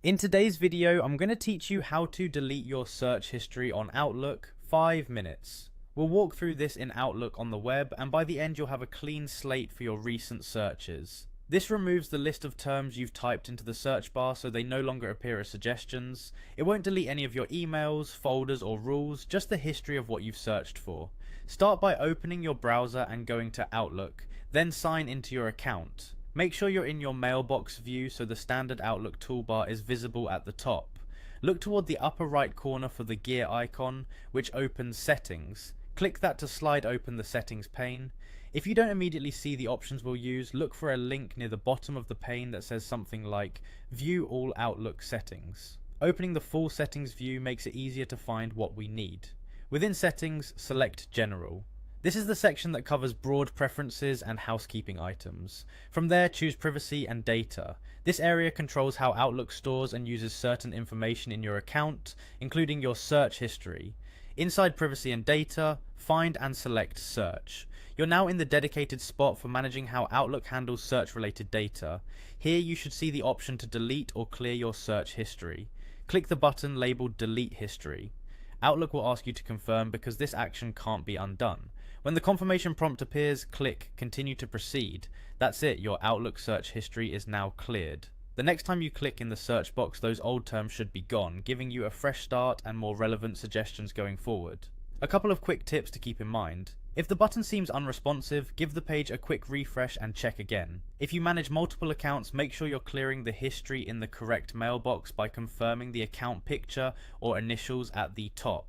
In today's video, I'm going to teach you how to delete your search history on Outlook 5 minutes. We'll walk through this in Outlook on the web, and by the end you'll have a clean slate for your recent searches. This removes the list of terms you've typed into the search bar so they no longer appear as suggestions. It won't delete any of your emails, folders or rules, just the history of what you've searched for. Start by opening your browser and going to Outlook, then sign into your account. Make sure you're in your mailbox view so the standard Outlook toolbar is visible at the top. Look toward the upper right corner for the gear icon, which opens Settings. Click that to slide open the settings pane. If you don't immediately see the options we'll use, look for a link near the bottom of the pane that says something like View all Outlook settings. Opening the full settings view makes it easier to find what we need. Within Settings, select General. This is the section that covers broad preferences and housekeeping items. From there, choose Privacy and Data. This area controls how Outlook stores and uses certain information in your account, including your search history. Inside Privacy and Data, find and select Search. You're now in the dedicated spot for managing how Outlook handles search-related data. Here you should see the option to delete or clear your search history. Click the button labeled Delete History. Outlook will ask you to confirm because this action can't be undone. When the confirmation prompt appears, click Continue to proceed. That's it, your Outlook search history is now cleared. The next time you click in the search box, those old terms should be gone, giving you a fresh start and more relevant suggestions going forward. A couple of quick tips to keep in mind. If the button seems unresponsive, give the page a quick refresh and check again. If you manage multiple accounts, make sure you're clearing the history in the correct mailbox by confirming the account picture or initials at the top.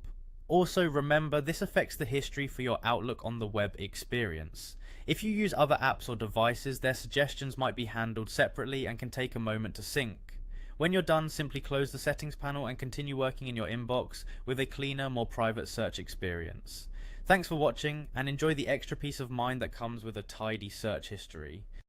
Also remember, this affects the history for your Outlook on the web experience. If you use other apps or devices, their suggestions might be handled separately and can take a moment to sync. When you're done, simply close the settings panel and continue working in your inbox with a cleaner, more private search experience. Thanks for watching, and enjoy the extra peace of mind that comes with a tidy search history.